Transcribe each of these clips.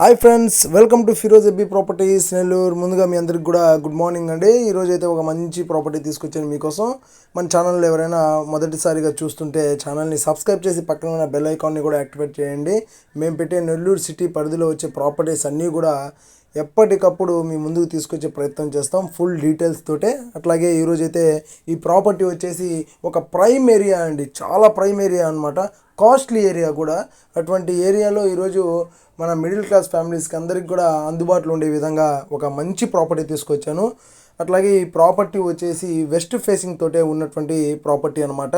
Hi friends, welcome to Firoz ఎబ్బీ properties Nellore. ముందుగా మీ అందరికి కూడా గుడ్ మార్నింగ్ అండి. ఈరోజు అయితే ఒక మంచి ప్రాపర్టీ తీసుకొచ్చాను మీకోసం. మన ఛానల్లో ఎవరైనా మొదటిసారిగా చూస్తుంటే ఛానల్ని సబ్స్క్రైబ్ చేసి పక్కన ఉన్న బెల్ ఐకాన్ని కూడా యాక్టివేట్ చేయండి. మేము పెట్టే నెల్లూరు సిటీ పరిధిలో వచ్చే ప్రాపర్టీస్ అన్నీ కూడా ఎప్పటికప్పుడు మీ ముందుకు తీసుకొచ్చే ప్రయత్నం చేస్తాం, ఫుల్ డీటెయిల్స్ తోటే. అట్లాగే ఈరోజైతే ఈ ప్రాపర్టీ వచ్చేసి ఒక ప్రైమ్ ఏరియా అండి, చాలా ప్రైమ్ ఏరియా అనమాట, కాస్ట్లీ ఏరియా కూడా. అటువంటి ఏరియాలో ఈరోజు మన మిడిల్ క్లాస్ ఫ్యామిలీస్కి అందరికి కూడా అందుబాటులో ఉండే విధంగా ఒక మంచి ప్రాపర్టీ తీసుకొచ్చాను. అట్లాగే ఈ ప్రాపర్టీ వచ్చేసి వెస్ట్ ఫేసింగ్ తోటే ఉన్నటువంటి ప్రాపర్టీ అనమాట.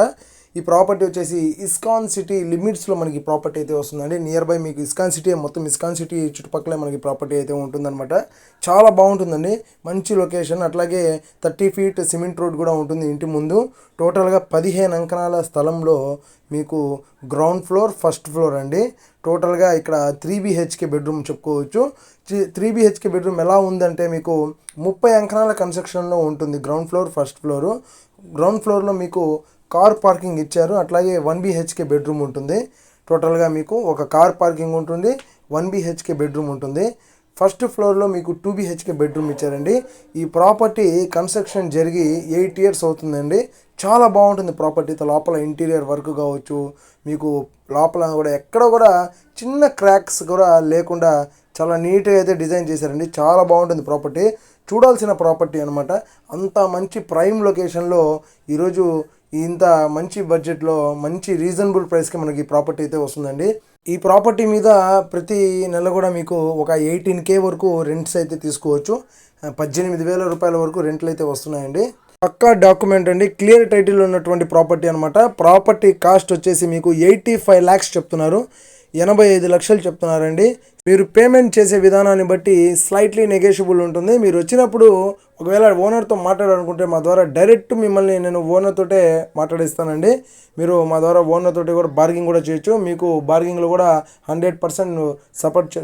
ఈ ప్రాపర్టీ వచ్చేసి ఇస్కాన్ సిటీ లిమిట్స్లో మనకి ప్రాపర్టీ అయితే వస్తుందండి. నియర్ బై మీకు ఇస్కాన్ సిటీ, మొత్తం ఇస్కాన్ సిటీ చుట్టుపక్కలే మనకి ప్రాపర్టీ అయితే ఉంటుందన్నమాట. చాలా బాగుంటుందండి, మంచి లొకేషన్. అట్లాగే 30 ఫీట్ సిమెంట్ రోడ్ కూడా ఉంటుంది ఇంటి ముందు. టోటల్గా 15 అంకణాల స్థలంలో మీకు గ్రౌండ్ ఫ్లోర్, ఫస్ట్ ఫ్లోర్ అండి. టోటల్గా ఇక్కడ 3 BHK బెడ్రూమ్ చెప్పుకోవచ్చు. 3 BHK బెడ్రూమ్ ఎలా ఉందంటే మీకు 30 అంకణాల కన్స్ట్రక్షన్లో ఉంటుంది. Ground floor, first floor. Ground ఫ్లోర్లో మీకు కార్ పార్కింగ్ ఇచ్చారు. అట్లాగే 1 BHK బెడ్రూమ్ ఉంటుంది. టోటల్గా మీకు ఒక కార్ పార్కింగ్ ఉంటుంది, 1 BHK బెడ్రూమ్ ఉంటుంది. ఫస్ట్ ఫ్లోర్లో మీకు 2 BHK బెడ్రూమ్ ఇచ్చారండి. ఈ ప్రాపర్టీ కన్స్ట్రక్షన్ జరిగి 8 years అవుతుందండి. చాలా బాగుంటుంది ప్రాపర్టీతో. లోపల ఇంటీరియర్ వర్క్ కావచ్చు, మీకు లోపల కూడా ఎక్కడ కూడా చిన్న క్రాక్స్ కూడా లేకుండా చాలా నీట్గా అయితే డిజైన్ చేశారండి. చాలా బాగుంటుంది ప్రాపర్టీ, చూడాల్సిన ప్రాపర్టీ అనమాట. అంత మంచి ప్రైమ్ లొకేషన్లో ఈరోజు ఇంత మంచి బడ్జెట్లో మంచి రీజనబుల్ ప్రైస్కి మనకి ఈ ప్రాపర్టీ అయితే వస్తుందండి. ఈ ప్రాపర్టీ మీద ప్రతి నెల కూడా మీకు ఒక 18K వరకు రెంట్స్ అయితే తీసుకోవచ్చు. 18,000 రూపాయల వరకు రెంట్లు అయితే వస్తున్నాయండి. పక్కా డాక్యుమెంట్ అండి, క్లియర్ టైటిల్ ఉన్నటువంటి ప్రాపర్టీ అనమాట. ప్రాపర్టీ కాస్ట్ వచ్చేసి మీకు 85 lakhs చెప్తున్నారు, 85 లక్షలు చెప్తున్నారండి. మీరు పేమెంట్ చేసే విధానాన్ని బట్టి స్లైట్లీ నెగోషియబుల్ ఉంటుంది. మీరు వచ్చినప్పుడు ఒకవేళ ఓనర్తో మాట్లాడాలనుకుంటే మా ద్వారా డైరెక్ట్ మిమ్మల్ని నేను ఓనర్తోటే మాట్లాడిస్తానండి. మీరు మా ద్వారా ఓనర్తోటి కూడా బార్గింగ్ కూడా చేయొచ్చు. మీకు బార్గింగ్లో కూడా 100%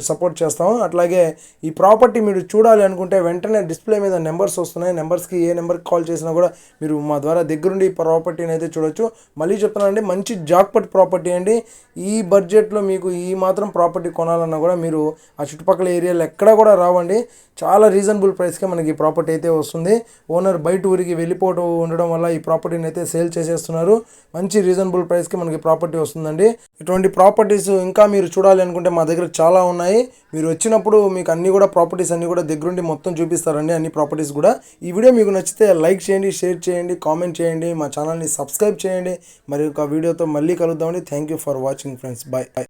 సపోర్ట్ చేస్తాము. అట్లాగే ఈ ప్రాపర్టీ మీరు చూడాలి అనుకుంటే వెంటనే డిస్ప్లే మీద నెంబర్స్ వస్తున్నాయి. నెంబర్స్కి ఏ నెంబర్కి కాల్ చేసినా కూడా మీరు మా ద్వారా దగ్గరుండి ఈ ప్రాపర్టీని అయితే చూడొచ్చు. మళ్ళీ చెప్తున్నానండి, మంచి జాక్పట్ ప్రాపర్టీ అండి. ఈ బడ్జెట్లో మీకు ఈ మాత్రం ప్రాపర్టీ కొనాలన్నా కూడా మీరు ఆ చుట్టుపక్కల ఏరియాలో ఎక్కడా కూడా రావండి. చాలా రీజనబుల్ ప్రైస్కే మనకి ఈ ప్రాపర్టీ అయితే వస్తుంది. ఓనర్ బయట ఊరికి వెళ్ళిపోవడం ఉండడం వల్ల ఈ ప్రాపర్టీని అయితే సేల్ చేసేస్తున్నారు. మంచి రీజనబుల్ ప్రైస్కి మనకి ప్రాపర్టీ వస్తుందండి. ఇటువంటి ప్రాపర్టీస్ ఇంకా మీరు చూడాలి అనుకుంటే మా దగ్గర చాలా ఉన్నాయి. మీరు వచ్చినప్పుడు మీకు అన్ని కూడా ప్రాపర్టీస్ అన్ని కూడా దగ్గరుండి మొత్తం చూపిస్తారండి, అన్ని ప్రాపర్టీస్ కూడా. ఈ వీడియో మీకు నచ్చితే లైక్ చేయండి, షేర్ చేయండి, కామెంట్ చేయండి, మా ఛానల్ని సబ్స్క్రైబ్ చేయండి. మరి ఒక వీడియోతో మళ్ళీ కలుద్దామండి. Thank you for watching friends. Bye.